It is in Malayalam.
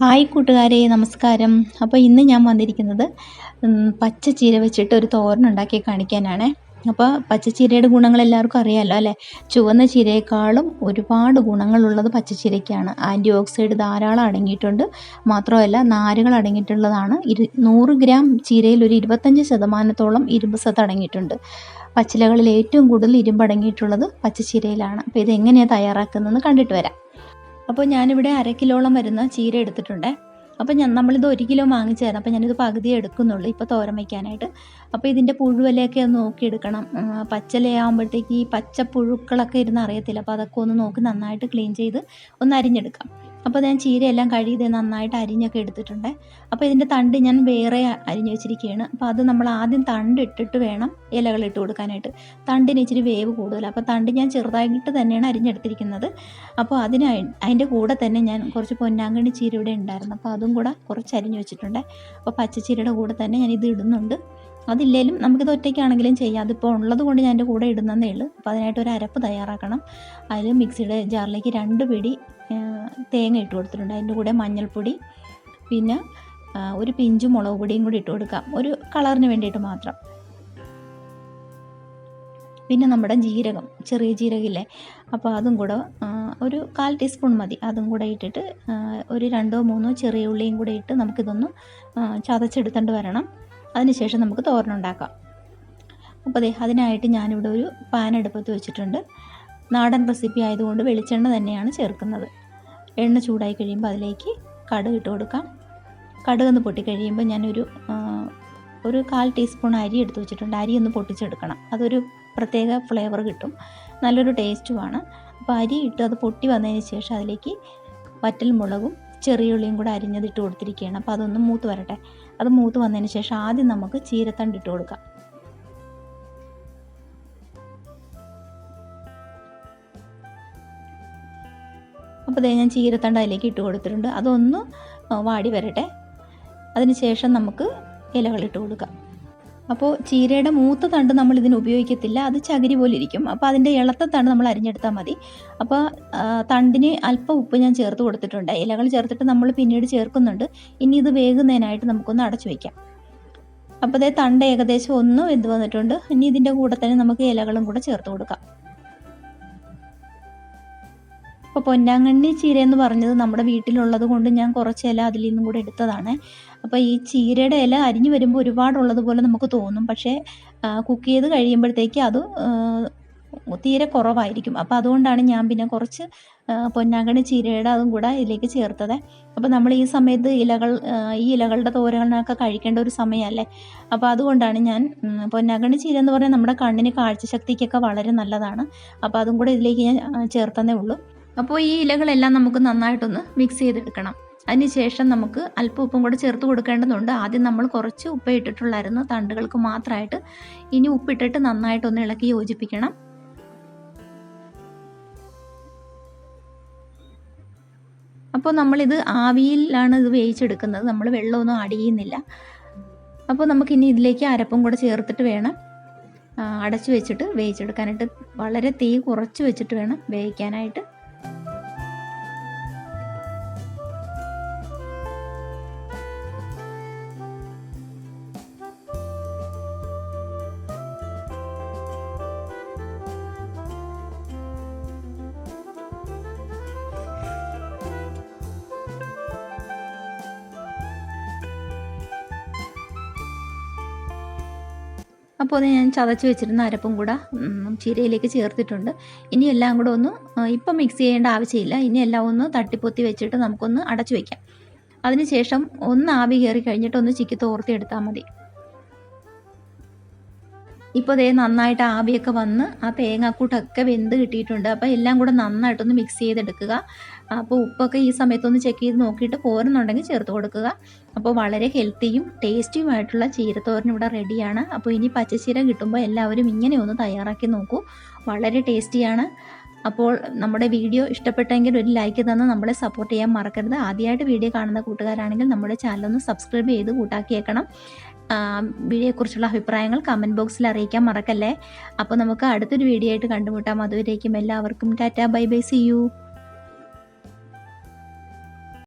ഹായ് കൂട്ടുകാരെ, നമസ്കാരം. അപ്പോൾ ഇന്ന് ഞാൻ വന്നിരിക്കുന്നത് പച്ചച്ചീര വെച്ചിട്ട് ഒരു തോരൻ ഉണ്ടാക്കി കാണിക്കാനാണ്. അപ്പോൾ പച്ചച്ചീരയുടെ ഗുണങ്ങൾ എല്ലാവർക്കും അറിയാമല്ലോ അല്ലേ. ചുവന്ന ചീരയേക്കാളും ഒരുപാട് ഗുണങ്ങളുള്ളത് പച്ചച്ചീരയ്ക്കാണ്. ആൻറ്റി ഓക്സിഡൻറ്റ് ധാരാളം അടങ്ങിയിട്ടുണ്ട്. മാത്രമല്ല നാരുകൾ അടങ്ങിയിട്ടുള്ളതാണ്. 100 ഗ്രാം ചീരയിൽ ഒരു 25% ഇരുമ്പ് സത്ത് അടങ്ങിയിട്ടുണ്ട്. പച്ചിലകളിൽ ഏറ്റവും കൂടുതൽ ഇരുമ്പ് അടങ്ങിയിട്ടുള്ളത് പച്ചച്ചീരയിലാണ്. അപ്പോൾ ഇതെങ്ങനെയാണ് തയ്യാറാക്കുന്നതെന്ന് കണ്ടിട്ട് വരാം. അപ്പോൾ ഞാനിവിടെ 1/2 കിലോളം വരുന്ന ചീര എടുത്തിട്ടുണ്ട്. അപ്പോൾ നമ്മളിത് 1 കിലോ വാങ്ങിച്ചതാണ്. അപ്പോൾ ഞാനിത് പകുതിയേ എടുക്കുന്നുള്ളൂ ഇപ്പോൾ തോരൻ വയ്ക്കാനായിട്ട്. അപ്പോൾ ഇതിൻ്റെ പുഴുവലയൊക്കെ ഒന്ന് നോക്കിയെടുക്കണം. പച്ചിലയാകുമ്പോഴത്തേക്ക് ഈ പച്ച പുഴുക്കളൊക്കെ ഇരുന്ന് അറിയത്തില്ല. അപ്പോൾ അതൊക്കെ ഒന്ന് നോക്കി നന്നായിട്ട് ക്ലീൻ ചെയ്ത് ഒന്ന് അരിഞ്ഞെടുക്കാം. അപ്പോൾ ഞാൻ ചീരയെല്ലാം കഴുകി നന്നായിട്ട് അരിഞ്ഞൊക്കെ എടുത്തിട്ടുണ്ട്. അപ്പോൾ ഇതിൻ്റെ തണ്ട് ഞാൻ വേറെ അരിഞ്ഞ് വെച്ചിരിക്കുകയാണ്. അപ്പോൾ അത് നമ്മൾ ആദ്യം തണ്ട് ഇട്ടിട്ട് വേണം ഇലകൾ ഇട്ട് കൊടുക്കാനായിട്ട്. തണ്ടിന് ഇച്ചിരി വേവ് കൂടുതലാണ്. അപ്പോൾ തണ്ട് ഞാൻ ചെറുതായിട്ട് തന്നെയാണ് അരിഞ്ഞെടുത്തിരിക്കുന്നത്. അപ്പോൾ അതിൻ്റെ കൂടെ തന്നെ ഞാൻ കുറച്ച് പൊന്നാങ്കണ്ണി ചീര ഇവിടെ ഉണ്ടായിരുന്നു. അപ്പോൾ അതും കൂടെ കുറച്ച് അരിഞ്ഞ് വെച്ചിട്ടുണ്ട്. അപ്പോൾ പച്ചച്ചീരയുടെ കൂടെ തന്നെ ഞാൻ ഇത് ഇടുന്നുണ്ട്. അതില്ലേലും നമുക്കിത് ഒറ്റയ്ക്കാണെങ്കിലും ചെയ്യാം. അതിപ്പോൾ ഉള്ളത് കൊണ്ട് ഞാൻ എൻ്റെ കൂടെ ഇടുന്നതേ ഉള്ളൂ. അപ്പോൾ അതിനായിട്ട് ഒരു അരപ്പ് തയ്യാറാക്കണം. അതിൽ മിക്സിയുടെ ജാറിലേക്ക് 2 പിടി തേങ്ങ ഇട്ട് കൊടുത്തിട്ടുണ്ട്. അതിൻ്റെ കൂടെ മഞ്ഞൾപ്പൊടി, പിന്നെ ഒരു പിഞ്ച് മുളക് പൊടിയും കൂടി ഇട്ട് കൊടുക്കാം, ഒരു കളറിന് വേണ്ടിയിട്ട് മാത്രം. പിന്നെ നമ്മുടെ ജീരകം, ചെറിയ ജീരകമില്ലേ, അപ്പോൾ അതും കൂടെ ഒരു 1/4 ടീസ്പൂൺ മതി. അതും കൂടെ ഇട്ടിട്ട് ഒരു 2-3 ചെറിയ ഉള്ളിയും കൂടെ ഇട്ട് നമുക്കിതൊന്ന് ചതച്ചെടുത്തേണ്ടി വരണം. അതിനുശേഷം നമുക്ക് തോരനുണ്ടാക്കാം. അപ്പോൾ അതിനായിട്ട് ഞാനിവിടെ ഒരു പാൻ അടുപ്പത്ത് വെച്ചിട്ടുണ്ട്. നാടൻ റെസിപ്പി ആയതുകൊണ്ട് വെളിച്ചെണ്ണ തന്നെയാണ് ചേർക്കുന്നത്. എണ്ണ ചൂടായി കഴിയുമ്പോൾ അതിലേക്ക് കടുക് ഇട്ട് കൊടുക്കാം. കടുകൊന്ന് പൊട്ടിക്കഴിയുമ്പോൾ ഞാനൊരു 1/4 ടീസ്പൂൺ അരി എടുത്ത് വെച്ചിട്ടുണ്ട്. അരി ഒന്ന് പൊട്ടിച്ചെടുക്കണം. അതൊരു പ്രത്യേക ഫ്ലേവർ കിട്ടും, നല്ലൊരു ടേസ്റ്റുമാണ്. അപ്പോൾ അരി ഇട്ട് അത് പൊട്ടി വന്നതിന് ശേഷം അതിലേക്ക് വറ്റൽ മുളകും ചെറിയ ഉള്ളിയും കൂടെ അരിഞ്ഞത് ഇട്ട് കൊടുത്തിരിക്കുകയാണ്. അപ്പോൾ അതൊന്ന് മൂത്ത് വരട്ടെ. അത് മൂത്ത് വന്നതിന് ശേഷം ആദ്യം നമുക്ക് ചീരത്തണ്ട് ഇട്ട് കൊടുക്കാം. അപ്പോൾ ഞാൻ ചീരത്തണ്ട് അതിലേക്ക് ഇട്ട് കൊടുത്തിട്ടുണ്ട്. അതൊന്ന് വാടി വരട്ടെ. അതിന് ശേഷം നമുക്ക് ഇലകൾ ഇട്ട് കൊടുക്കാം. അപ്പോൾ ചീരയുടെ മൂത്ത തണ്ട് നമ്മൾ ഇതിന് ഉപയോഗിക്കത്തില്ല, അത് ചകിരി പോലെ ഇരിക്കും. അപ്പോൾ അതിൻ്റെ ഇളത്ത തണ്ട് നമ്മൾ അരിഞ്ഞെടുത്താൽ മതി. അപ്പോൾ തണ്ടിന് അല്പം ഉപ്പ് ഞാൻ ചേർത്ത് കൊടുത്തിട്ടുണ്ട്. ഇലകൾ ചേർത്തിട്ട് നമ്മൾ പിന്നീട് ചേർക്കുന്നുണ്ട്. ഇനി ഇത് വേകുന്നതിനായിട്ട് നമുക്കൊന്ന് അടച്ചു വയ്ക്കാം. അപ്പോൾ തണ്ട് ഏകദേശം ഒന്ന് വെന്ത് വന്നിട്ടുണ്ട്. ഇനി ഇതിൻ്റെ കൂടെ തന്നെ നമുക്ക് ഇലകളും കൂടെ ചേർത്ത് കൊടുക്കാം. അപ്പോൾ പൊന്നാങ്കണ്ണി ചീര എന്ന് പറഞ്ഞത് നമ്മുടെ വീട്ടിലുള്ളത് കൊണ്ട് ഞാൻ കുറച്ച് ഇല അതിൽ നിന്നും കൂടെ എടുത്തതാണ്. അപ്പോൾ ഈ ചീരയുടെ ഇല അരിഞ്ഞു വരുമ്പോൾ ഒരുപാടുള്ളത് പോലെ നമുക്ക് തോന്നും. പക്ഷേ കുക്ക് ചെയ്ത് കഴിയുമ്പോഴത്തേക്ക് അത് തീരെ കുറവായിരിക്കും. അപ്പോൾ അതുകൊണ്ടാണ് ഞാൻ പിന്നെ കുറച്ച് പൊന്നാങ്കണ്ണി ചീരയുടെ അതും കൂടെ ഇതിലേക്ക് ചേർത്തത്. അപ്പോൾ നമ്മൾ ഈ സമയത്ത് ഈ ഇലകളുടെ തോരനൊക്കെ കഴിക്കേണ്ട ഒരു സമയമല്ലേ. അപ്പോൾ അതുകൊണ്ടാണ് ഞാൻ പൊന്നാങ്കണ്ണി ചീര എന്ന് പറഞ്ഞാൽ നമ്മുടെ കണ്ണിന് കാഴ്ചശക്തിക്കൊക്കെ വളരെ നല്ലതാണ്. അപ്പോൾ അതും കൂടെ ഇതിലേക്ക് ഞാൻ ചേർത്തതേ ഉള്ളൂ. അപ്പോൾ ഈ ഇലകളെല്ലാം നമുക്ക് നന്നായിട്ടൊന്ന് മിക്സ് ചെയ്തെടുക്കണം. അതിനുശേഷം നമുക്ക് അല്പം ഉപ്പും കൂടെ ചേർത്ത് കൊടുക്കേണ്ടതുണ്ട്. ആദ്യം നമ്മൾ കുറച്ച് ഉപ്പ് ഇട്ടിട്ടുള്ളായിരുന്നു തണ്ടുകൾക്ക് മാത്രമായിട്ട്. ഇനി ഉപ്പിട്ടിട്ട് നന്നായിട്ടൊന്ന് ഇളക്കി യോജിപ്പിക്കണം. അപ്പോൾ നമ്മളിത് ആവിയിലാണ് ഇത് വേവിച്ചെടുക്കുന്നത്, നമ്മൾ വെള്ളമൊന്നും ആഡ് ചെയ്യുന്നില്ല. അപ്പോൾ നമുക്കിനി ഇതിലേക്ക് അരപ്പും കൂടെ ചേർത്തിട്ട് വേണം അടച്ചു വെച്ചിട്ട് വേവിച്ചെടുക്കാനായിട്ട്. വളരെ തീ കുറച്ച് വെച്ചിട്ട് വേണം വേവിക്കാനായിട്ട്. അപ്പോൾ അത് ഞാൻ ചതച്ച് വെച്ചിരുന്ന അരപ്പും കൂടെ ചീരയിലേക്ക് ചേർത്തിട്ടുണ്ട്. ഇനി എല്ലാം കൂടെ ഒന്ന് ഇപ്പം മിക്സ് ചെയ്യേണ്ട ആവശ്യമില്ല. ഇനി എല്ലാം ഒന്ന് തട്ടിപ്പൊത്തി വെച്ചിട്ട് നമുക്കൊന്ന് അടച്ചു വയ്ക്കാം. അതിനുശേഷം ഒന്ന് ആവി കയറി കഴിഞ്ഞിട്ട് ഒന്ന് ചിക്കി തോർത്തിയെടുത്താൽ മതി. ഇപ്പോൾ നന്നായിട്ട് ആവിയൊക്കെ വന്ന് ആ തേങ്ങാക്കൂട്ടൊക്കെ വെന്ത് കിട്ടിയിട്ടുണ്ട്. അപ്പോൾ എല്ലാം കൂടെ നന്നായിട്ടൊന്ന് മിക്സ് ചെയ്തെടുക്കുക. അപ്പോൾ ഉപ്പൊക്കെ ഈ സമയത്തൊന്ന് ചെക്ക് ചെയ്ത് നോക്കിയിട്ട് പോരുന്നുണ്ടെങ്കിൽ ചേർത്ത് കൊടുക്കുക. അപ്പോൾ വളരെ ഹെൽത്തിയും ടേസ്റ്റിയുമായിട്ടുള്ള ചീരത്തോരൻ ഇവിടെ റെഡിയാണ്. അപ്പോൾ ഇനി പച്ചച്ചീര കിട്ടുമ്പോൾ എല്ലാവരും ഇങ്ങനെ ഒന്ന് തയ്യാറാക്കി നോക്കൂ, വളരെ ടേസ്റ്റിയാണ്. അപ്പോൾ നമ്മുടെ വീഡിയോ ഇഷ്ടപ്പെട്ടെങ്കിൽ ഒരു ലൈക്ക് തന്ന് നമ്മളെ സപ്പോർട്ട് ചെയ്യാൻ മറക്കരുത്. ആദ്യമായിട്ട് വീഡിയോ കാണുന്ന കൂട്ടുകാരാണെങ്കിൽ നമ്മുടെ ചാനലൊന്ന് സബ്സ്ക്രൈബ് ചെയ്ത് കൂട്ടാക്കിയേക്കണം. വീഡിയോയെക്കുറിച്ചുള്ള അഭിപ്രായങ്ങൾ കമൻറ്റ് ബോക്സിൽ അറിയിക്കാൻ മറക്കല്ലേ. അപ്പോൾ നമുക്ക് അടുത്തൊരു വീഡിയോ ആയിട്ട് കണ്ടുമുട്ടാം. അതുവരേക്കും എല്ലാവർക്കും tata, bye bye, see U.